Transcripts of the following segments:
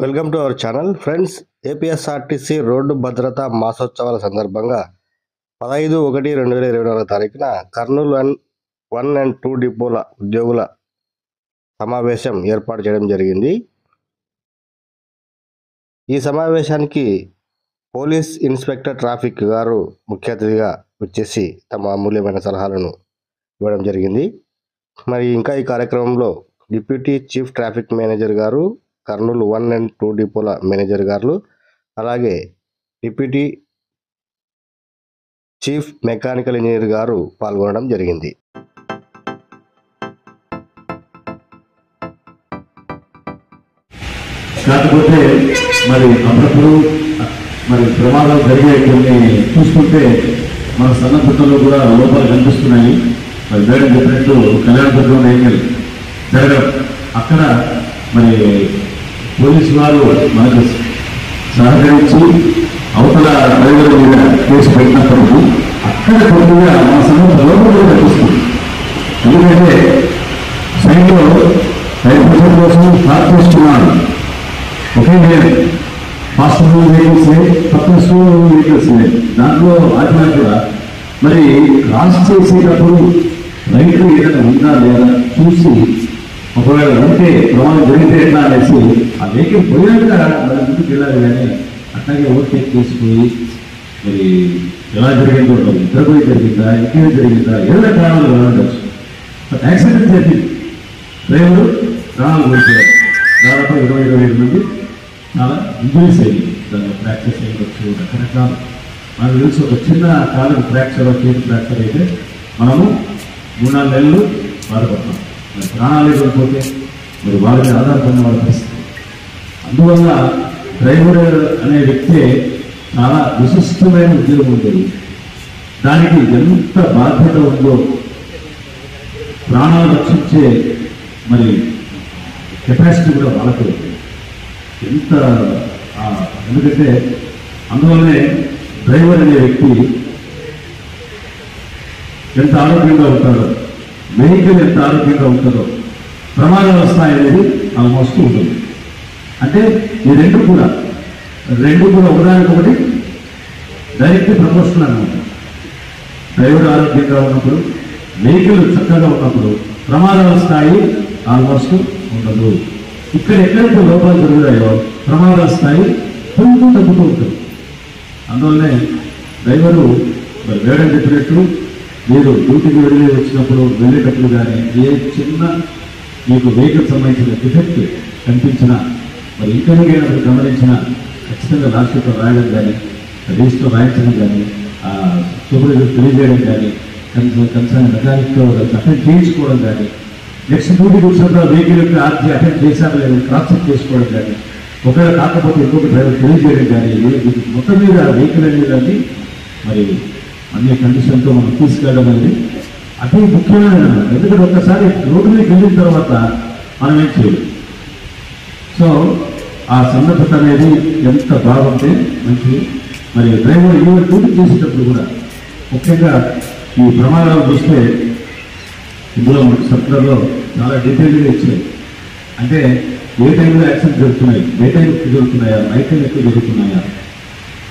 Welcome to our channel friends. APSRTC road భద్రతా మాసోత్సవాల సందర్భంగా 15/1/2024 తారీఖున కర్నూలు 1 and 2 డిపోల ఉద్యోగుల సమావేశం ఏర్పాటు చేయడం జరిగింది. ఈ సమావేశానికి పోలీస్ ఇన్స్పెక్టర్ ట్రాఫిక్ గారు ముఖ్య అతిథిగా వచ్చేసి తమ అమూల్యమైన సలహాలను ఇవ్వడం జరిగింది. మరి ఇంకా ఈ కార్యక్రమంలో డిప్యూటీ చీఫ్ ట్రాఫిక్ మేనేజర్ గారు, కర్నూలు 1 and 2 డిపోల మేనేజర్ గారు, అలాగే డిప్యూటీ చీఫ్ మెకానికల్ ఇంజనీర్ గారు పాల్గొనడం జరిగింది. కాకపోతే మరి అప్పుడప్పుడు మరి ప్రమాదాలు జరిగే కొన్ని చూసుకుంటే మన సన్నద్ధతలో కూడా లోపాలు కనిపిస్తున్నాయి. మరి మేడం చెప్పినట్టు కళ్యాణదుర్గం ఏంగల్ జరగడం అక్కడ మరి పోలీసు వారు మనకు సహకరించి అవతల డ్రైవర్ల మీద కేసు పెట్టినప్పటికీ అక్కడ కొద్దిగా మన సన్నద్ధ లోపల కూడా కనిపిస్తుంది. ఎందుకంటే సైన్లో రైతు కోసం స్టార్ట్ చేస్తున్నాడు. ఒకే ఫాస్ట్ మూవింగ్ వెహికల్స్, తక్కువ స్లో మూవింగ్ వెహికల్స్ దాంట్లో ఆత్మ కూడా మరి క్రాస్ చేసేటప్పుడు రైతు ఏదైనా ఉందా లేదా చూసి ఒకవేళ ఉంటే ప్రమాదం జరిగితే ఎట్లా అనేసి ఆ వెహికల్ పోయాక మరి ముందుకు వెళ్ళాలి. కానీ అట్లాగే ఓవర్టేక్ చేసిపోయి మరి ఎలా జరిగిందో ఇద్దరు జరిగిందా, ఇంకేం జరిగిందా, ఏదైనా కారణాలు ఉండొచ్చు. బట్ యాక్సిడెంట్ జరిగింది, డ్రైవరు ప్రాణాలు కోల్పోయారు. దాదాపు 20-25 మంది చాలా ఇంజరీస్ అయ్యింది. దాన్ని ఫ్రాక్చర్స్ అయ్యవచ్చు, రకరకాలు. మనకు తెలిసి ఒక చిన్న కాలుకి ఫ్రాక్చర్, చేతి ఫ్రాక్చర్ అయితే మనము 3-4 నెలలు బాధపడతాం. మరి ప్రాణాలు కోల్పోతే మరి వాళ్ళకి ఆధారపడిన వాళ్ళ పరిస్థితి. అందువల్ల డ్రైవర్ అనే వ్యక్తే చాలా విశిష్టమైన ఉద్యోగం ఉంటుంది. దానికి ఎంత బాధ్యత ఉందో, ప్రాణాలు రక్షించే మరి కెపాసిటీ కూడా వాళ్ళకు ఎంత. ఎందుకంటే అందువల్లనే డ్రైవర్ అనే వ్యక్తి ఎంత ఆరోగ్యంగా ఉంటాడో, వెహికల్ ఎంత ఆరోగ్యంగా ఉంటుందో, ప్రమాదాలు వస్తాయనేది ఆల్మోస్ట్ ఉంటుంది. అంటే ఈ రెండు కూడా ఒకదానికొకటి డైరెక్ట్ ప్రమోషన్ అనమాట. డ్రైవర్ ఆరోగ్యంగా ఉన్నప్పుడు, వెహికల్ చక్కగా ఉన్నప్పుడు ప్రమాదాల స్థాయి ఆల్మోస్ట్ ఉండదు. ఇక్కడ ఎక్కడైతే లోపాలు జరుగుతాయో ప్రమాదాల స్థాయి కొంచెం తగ్గుతూ ఉంటుంది. అందువల్లనే డ్రైవరు మరి వేయడం చెప్పినట్టు మీరు డ్యూటీకి వచ్చినప్పుడు వెళ్ళేటప్పుడు కానీ ఏ చిన్న మీకు వెహికల్ సంబంధించిన డిఫెక్ట్ కనిపించినా మరి ఇంకైనా గమనించినా ఖచ్చితంగా రాష్ట్రంలో రాయడం కానీ, రిజిస్టర్ రాయించడం కానీ, సూపర్వైజర్ తెలియజేయడం కానీ, కన్సర్న్ మెకానిక్తో అటెండ్ చేయించుకోవడం కానీ, నెక్స్ట్ డ్యూటీకి వచ్చినప్పుడు వెహికల్ యొక్క ఆర్జీ అటెండ్ చేశారు లేదా క్రాస్ చెక్ చేసుకోవడం కానీ, ఒకవేళ కాకపోతే ఇంకొక డ్రైవర్ తెలియజేయడం కానీ, మొత్తం మీద వెహికల్ అనేది మరి అన్ని కండిషన్తో మనం తీసుకెళ్ళడం అనేది అతి ముఖ్యమైన. ఎందుకంటే ఒక్కసారి రోడ్డు మీద వెళ్ళిన తర్వాత మనం ఏం చేయలేదు. సో ఆ సన్నద్ధత అనేది ఎంత బాగుంటే మంచిది. మరి డ్రైవర్ ఈవెన్ డ్యూటీ చేసేటప్పుడు కూడా ముఖ్యంగా ఈ ప్రమాదాలు చూస్తే ఇందులో మనకి సర్కులర్లో చాలా డీటెయిల్గా ఇచ్చాయి. అంటే ఏ టైంలో యాక్సిడెంట్ జరుగుతున్నాయి, ఏ టైం జరుగుతున్నాయా, నైట్ టైం ఎక్కువ జరుగుతున్నాయా,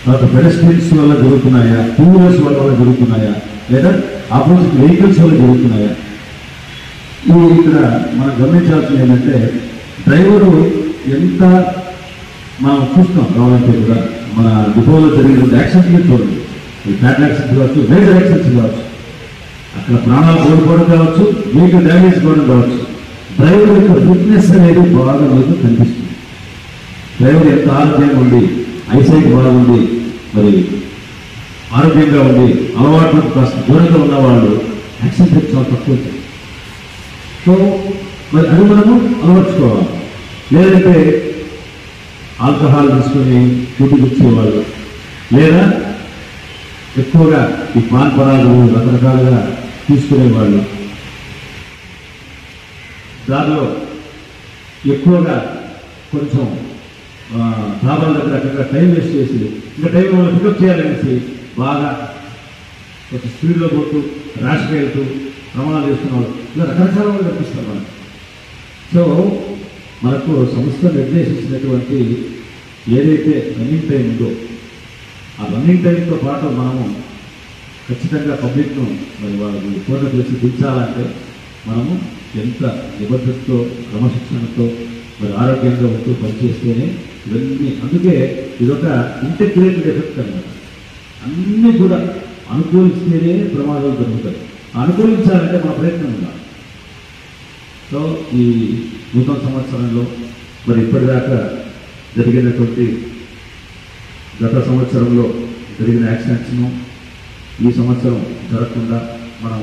తర్వాత పెడస్ట్రియన్స్ వల్ల జరుగుతున్నాయా, టూ వీలర్స్ వల్ల జరుగుతున్నాయా, లేదా ఆపోజిట్ వెహికల్స్ వల్ల జరుగుతున్నాయా. ఇది ఇక్కడ మనం గమనించాల్సింది ఏంటంటే డ్రైవరు ఎంత మనం చూస్తాం కావాలంటే కూడా మన డిపోలో జరిగిన యాక్సిడెంట్ని చూడండి. ఫ్యాట్ యాక్సిడెంట్ కావచ్చు, మేజర్ యాక్సిడెంట్స్ కావచ్చు, అక్కడ ప్రాణాలు కోల్పోవడం కావచ్చు, వెహికల్ డ్యామేజ్ కావడం కావచ్చు. డ్రైవర్ యొక్క ఫిట్నెస్ అనేది బాగా మీకు కనిపిస్తుంది. డ్రైవర్ ఎంత ఆరోగ్యంగా ఉండి, ఐసైట్ బాగుండి, మరి ఆరోగ్యంగా ఉండి, అలవాట్లకు కాస్త దూరంగా ఉన్నవాళ్ళు యాక్సిడెంట్ చాలా తక్కువ. సో మరి అది మనము అలవర్చుకోవాలి. లేదంటే ఆల్కహాల్ తీసుకొని డ్యూటీకి వచ్చేవాళ్ళు, లేదా ఎక్కువగా ఈ పాన్ పరాలు రకరకాలుగా తీసుకునేవాళ్ళు, దానిలో ఎక్కువగా కొంచెం డాబాల దగ్గర టైం వేస్ట్ చేసి ఇంకా టైం వాళ్ళు పికప్ చేయాలనేసి బాగా కొంచెం స్పీడ్లో పోతూ ర్యాష్గా వెళ్తూ ప్రమాణాలు చేస్తున్న వాళ్ళు ఇలా రకరకాల వాళ్ళు కనిపిస్తారు మనకు. సో మనకు సంస్థ నిర్దేశించినటువంటి ఏదైతే రన్నింగ్ టైం ఉందో ఆ రన్నింగ్ టైంతో పాటు మనము ఖచ్చితంగా పబ్లిక్ను మరి వాళ్ళకి పూర్ణ చేసి దించాలంటే మనము ఎంత నిబద్ధతతో క్రమశిక్షణతో మరి ఆరోగ్యంగా ఉంటూ పనిచేస్తేనే ఇవన్నీ, అందుకే ఇదొక ఇంటిగ్రేటెడ్ ఎఫెక్ట్ అన్నమాట. అన్నీ కూడా అనుకూలిస్తేనే ప్రమాదాలు జరుగుతాయి. అనుకూలించాలంటే మన ప్రయత్నం ఉండాలి. సో ఈ నూతన సంవత్సరంలో మరి ఇప్పటిదాకా జరిగినటువంటి గత సంవత్సరంలో జరిగిన యాక్సిడెంట్స్ను ఈ సంవత్సరం జరగకుండా మనం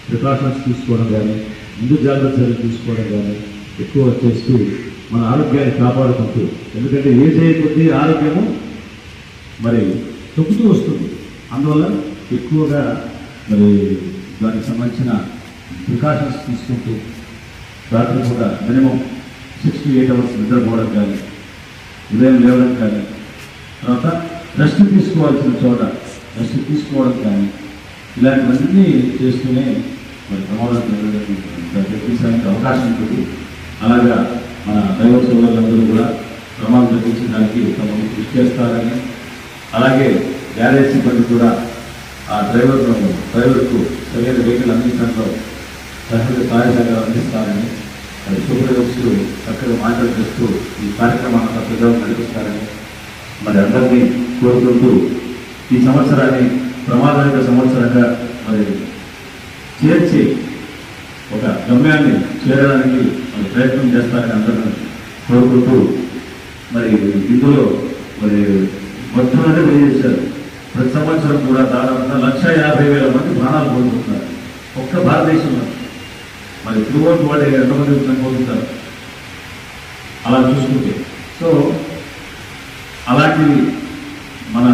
ప్రికాషన్స్ తీసుకోవడం కానీ, ముందు జాగ్రత్త చర్యలు తీసుకోవడం కానీ ఎక్కువ చేస్తూ మన ఆరోగ్యాన్ని కాపాడుకుంటూ, ఎందుకంటే ఏజ్ అయ్యే కొద్దీ ఆరోగ్యము మరి తొక్కుతూ వస్తుంది. అందువల్ల ఎక్కువగా మరి దానికి సంబంధించిన ప్రికాషన్స్ తీసుకుంటూ రాత్రి కూడా మినిమం 6 to 8 hours నిద్రపోవడం కానీ, ఉదయం లేవడం కానీ, తర్వాత రెస్ట్ తీసుకోవాల్సిన చోట రెస్ట్ తీసుకోవడం కానీ, ఇలాంటివన్నీ చేస్తూనే మరి ప్రమాదం తగ్గించడానికి అవకాశం ఉంటుంది. అలాగా మన డ్రైవర్ సోదరులందరూ కూడా ప్రమాదం తగ్గించడానికి తమకు కృషి చేస్తారని, అలాగే గ్యారేజ్ సిబ్బంది కూడా ఆ డ్రైవర్కు సరైన వెహికల్ అందించడంలో సహాయ సహకారం అందిస్తారని, మరి సూపర్వైజర్లు చక్కగా మాట్లాడిస్తూ ఈ కార్యక్రమాన్ని చక్కగా నడిపిస్తారని మరి అందరినీ కోరుకుంటూ ఈ సంవత్సరాన్ని ప్రమాదరహిత సంవత్సరంగా మరి చేర్చి ఒక గమ్యాన్ని చేరడానికి మరి ప్రయత్నం చేస్తారని అందరినీ కోరుకుంటూ, మరి ఇందులో మరి మొత్తం అంటే తెలియజేశారు. ప్రతి సంవత్సరం కూడా దాదాపుగా 150,000 మంది ప్రాణాలు కోల్పోతున్నారు ఒక్క భారతదేశంలో. మరి తిరువోటు వాడే ఎంతమంది కోల్పోతారు అలా చూసుకుంటే. సో అలాంటివి మన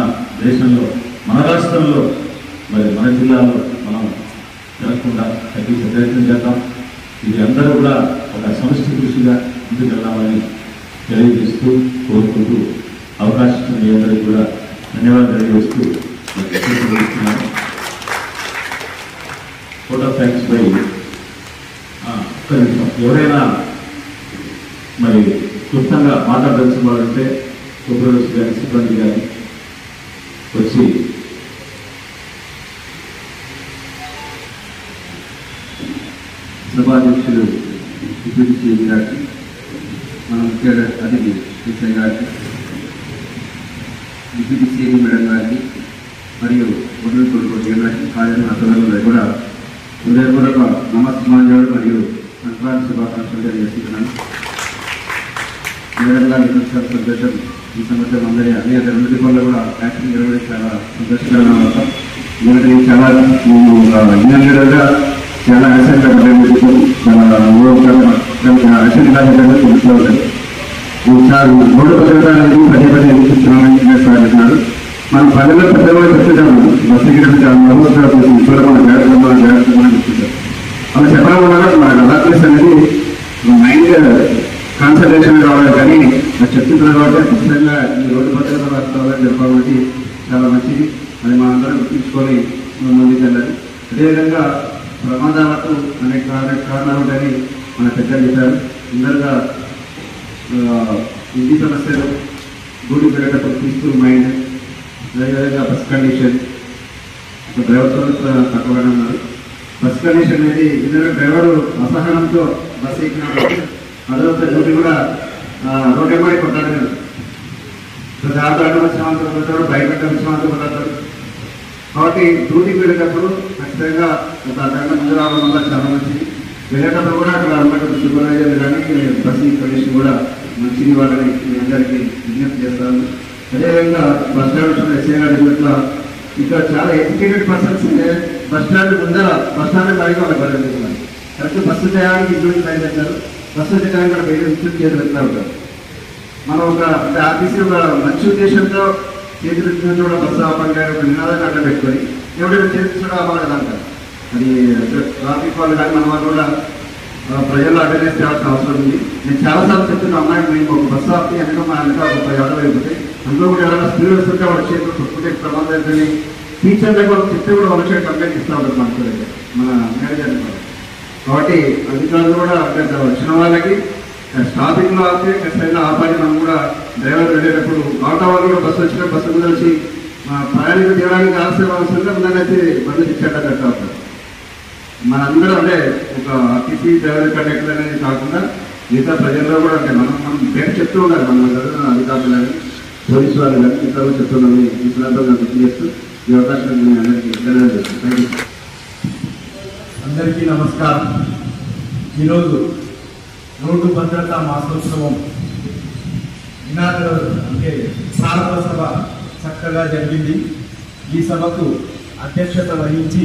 దేశంలో, మన రాష్ట్రంలో, మరి మన జిల్లాలో మనం జరగకుండా తగ్గించే ప్రయత్నం చేద్దాం. ఇది అందరూ కూడా ఒక సమిష్టి కృషిగా ముందుకు వెళ్దామని తెలియజేస్తూ కోరుకుంటూ అవకాశం ఇచ్చిన మీ అందరికీ కూడా ధన్యవాదాలు తెలియజేస్తూ కోట్ ఆఫ్ థ్యాంక్స్ బై ఒక్క నిమిషం. ఎవరైనా మరి క్లుప్తంగా మాట్లాడదలసిన వారంటే సూపర్వైజర్స్ కానీ సిబ్బంది కానీ వచ్చి సభాధ్యక్షులు డిప్యూటీ సీఎం గారికి, మన ముఖ్య అతిథి ఎస్ఐ గారికి, డిప్యూటీ సీఎం మేడం గారికి మరియు మొదలు కొడుకు గారికి హాజరైన సోదరులకు కూడా హృదయపూర్వక నమస్కారాలు మరియు సంక్రాంతి శుభాకాంక్షలు తెలియజేస్తున్నాను. మేడం గారి సంతోషం. ఈ సంవత్సరం అందరి అనేక రెండు దీపాల్లో కూడా యాక్షన్ జరగడం చాలా సంతోషకరమైన అవసరం. ఎందుకంటే చాలా ఇంజనీర్గా చాలా యాక్సిడెంట్ చాలా యాక్సిడెంట్ కాకుండా తెలుస్తూ ఉంటుంది. రోడ్డు భద్రత అనేది పదే పదే చూస్తున్నాడు. మనం ప్రజల్లో పెద్దగా చెప్తుంటాము, బస్సు ఇక్కడ మన జాగ్రత్తగా చెప్తుంటారు. అలా చెప్పడం వల్ల మనకు అవేర్నెస్ అనేది మైండ్ కాన్సన్ట్రేషన్ కావాలి. కానీ అది చెప్తున్నారు కాబట్టి ఖచ్చితంగా ఈ రోడ్డు భద్రత వాస్తవాలు జరపాలంటే చాలా మంచిది. అది మన అందరం గుర్తించుకొని ముందుకు వెళ్ళాలి. అదేవిధంగా ప్రమాదాలకు అనేక కారణాలు ఉంటాయని మన పెద్దలు చెప్పారు. అందరుగా ఇంటి సమస్యలు, డ్యూటీ పెట్టేటప్పుడు పీస్ఫుల్ మైండ్, అదేవిధంగా బస్ కండిషన్, డ్రైవర్తో తక్కువగానే ఉన్నారు. బస్ కండిషన్ అనేది ఎందుకంటే డ్రైవరు అసహనంతో బస్సు ఎక్కినప్పుడు అదొక డ్యూటీ కూడా రోడ్ ఎంబడి కొట్టాలి. ప్రతి ఆటో అడ్డం వచ్చిన వాళ్ళతో కొడతాడు, బైక్ అడ్డం వచ్చిన వాళ్ళతో కొడతాడు. కాబట్టి డ్యూటీకి వెళ్ళేటప్పుడు ఖచ్చితంగా ఒక అర్ధగంట ముందు రావడం వల్ల చాలా మంచిది. వెళ్ళేటప్పుడు కూడా అక్కడ ఉన్నటువంటి సూపర్వైజర్ కానీ బస్సు కండిషన్ కూడా మంచిది వాళ్ళని మీ అందరికీ విజ్ఞప్తి చేస్తాను. అదేవిధంగా బస్ స్టాండ్ ఎస్ఐ గారి ఇట్లా ఇక్కడ చాలా ఎడ్యుకేటెడ్ పర్సన్స్ బస్ స్టాండ్ ముందర బస్ స్టాండ్ బయట వాళ్ళకి బయలుదేరుతున్నారు. కరెక్ట్ బస్సు చేయడానికి ఇంటి బయలుదేరుతారు, బస్సు చేయడానికి కూడా బయట ఇన్స్టిట్యూట్ చేసి వెళ్తూ ఉంటారు. మనం ఒక అంటే ఆర్టీసీ ఒక మంచి ఉద్దేశంతో చేతులు కూడా బస్సు ఆపంగా ఒక నినాదాన్ని అడ్డం పెట్టుకొని ఎవరైనా చేతులు ఆపాలి కదా అంటారు. అది ట్రాఫిక్ వాళ్ళు కానీ మన వాళ్ళు కూడా ప్రజల్లో అవేర్నెస్ చేయాల్సిన అవసరం ఉంది. నేను చాలాసార్లు చెప్తున్నా, అమ్మాయికి మేము ఒక బస్సు ఆపి వెనక మా వెనక ఒక 10 ఆటోలు అయిపోతాయి, అందులో కూడా ఎవరైనా స్పీడ్ వస్తుంటే వాళ్ళ చేతులు కొట్టుకుంటే ప్రమాదం అవుతుంది. టీచర్ దగ్గర చెప్తే కూడా వాళ్ళ చేతి కంప్లైంట్ ఇస్తూ ఉంటారు మనకు దగ్గర మన మేనేజర్. కాబట్టి అధికారులు కూడా అక్కడ వచ్చిన వాళ్ళకి ట్రాఫిక్ లో ఆపితే ఖచ్చితంగా ఆపాలి. మనం కూడా డ్రైవర్ వెళ్ళేటప్పుడు ఆటో వాళ్ళు కూడా బస్సు వచ్చిన బస్సు కుదిర్చి ప్రయాణికులు తీయడానికి ఆలస్యం అవసరంగా ముందరైతే బంధు శిక్షణ కట్టాలి. మనందరూ అంటే ఒక ఆర్టీసీ డ్రైవర్ కండక్టర్ అనేది కాకుండా మిగతా ప్రజల్లో కూడా అంటే మనం పేరు చెప్తూ ఉండాలి. మన చదివిన అధికారులు కానీ పోలీసు వాళ్ళు కానీ ఇతరులు చెప్తున్నాను ఈ ప్రాంతంలో గుర్తు చేస్తూ ఈ అవకాశం నేను అందరికీ ధన్యవాదాలు చేస్తాను. అందరికీ నమస్కారం. ఈరోజు రోడ్డు భద్రతా మాసోత్సవం అంటే ప్రారంభ సభ చక్కగా జరిగింది. ఈ సభకు అధ్యక్షత వహించి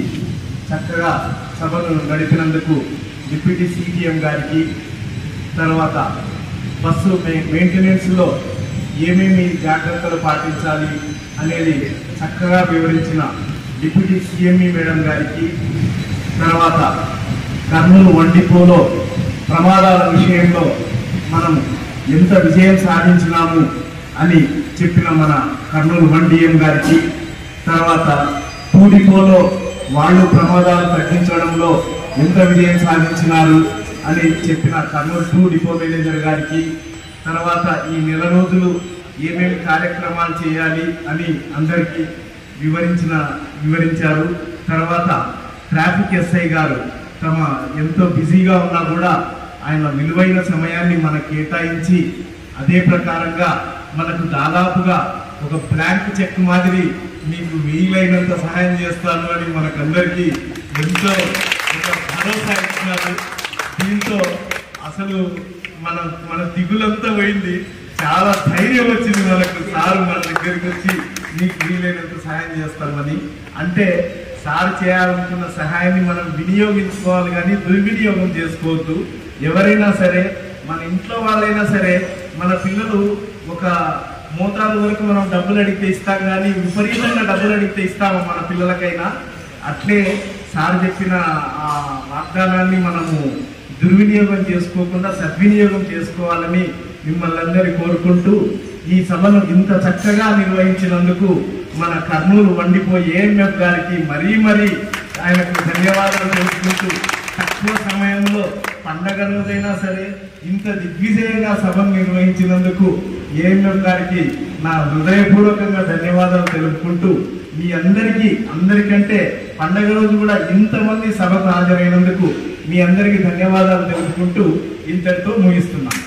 చక్కగా సభను నడిపినందుకు డిప్యూటీ సిపిఎం గారికి, తర్వాత బస్సు మెయింటెనెన్స్లో ఏమేమి జాగ్రత్తలు పాటించాలి అనేది చక్కగా వివరించిన డిప్యూటీ సిఎంఈ మేడం గారికి, తర్వాత కర్నూలు డిపోలో ప్రమాదాల విషయంలో మనం ఎంత విజయం సాధించినాము అని చెప్పిన మన కర్నూలు డిఎం గారికి, తర్వాత డిపోలో వాళ్ళు ప్రమాదాలు తగ్గించడంలో ఎంత విజయం సాధించినారు అని చెప్పిన కర్నూలు డిపో మేనేజర్ గారికి, తర్వాత ఈ నెల రోజులు ఏమేమి కార్యక్రమాలు చేయాలి అని అందరికీ వివరించారు. తర్వాత ట్రాఫిక్ ఎస్ఐ గారు తమ ఎంతో బిజీగా ఉన్నా కూడా ఆయన విలువైన సమయాన్ని మనకు కేటాయించి అదే ప్రకారంగా మనకు దాదాపుగా ఒక బ్లాంక్ చెక్ మాదిరి మీకు వీలైనంత సహాయం చేస్తాను అని మనకందరికీ ఎంతో ఒక భరోసా ఇచ్చినారు. దీంతో అసలు మన దిగులంతా పోయింది. చాలా ధైర్యం వచ్చింది మనకు. సారు మన దగ్గరికి వచ్చి నీకు వీలైనంత సహాయం చేస్తామని. అంటే సార్ చేయాలనుకున్న సహాయాన్ని మనం వినియోగించుకోవాలి కానీ దుర్వినియోగం చేసుకోవద్దు. ఎవరైనా సరే, మన ఇంట్లో వాళ్ళైనా సరే, మన పిల్లలు ఒక మోతాదు వరకు మనం డబ్బులు అడిగితే ఇస్తాం కానీ విపరీతంగా డబ్బులు అడిగితే ఇస్తాము మన పిల్లలకైనా. అట్లే సార్ చెప్పిన ఆ వాగ్దానాన్ని మనము దుర్వినియోగం చేసుకోకుండా సద్వినియోగం చేసుకోవాలని మిమ్మల్ని అందరి కోరుకుంటూ ఈ సభను ఇంత చక్కగా నిర్వహించినందుకు మన కర్నూలు డిపో ఏఎంఎఫ్ గారికి మరీ ఆయనకు ధన్యవాదాలు తెలుపుకుంటూ తక్కువ సమయంలో పండగ రోజైనా సరే ఇంత దిగ్విజయంగా సభను నిర్వహించినందుకు ఏఎంఎఫ్ గారికి నా హృదయపూర్వకంగా ధన్యవాదాలు తెలుపుకుంటూ మీ అందరికంటే పండగ రోజు కూడా ఇంతమంది సభకు హాజరైనందుకు మీ అందరికీ ధన్యవాదాలు తెలుపుకుంటూ ఇంతటితో ముగిస్తున్నాను.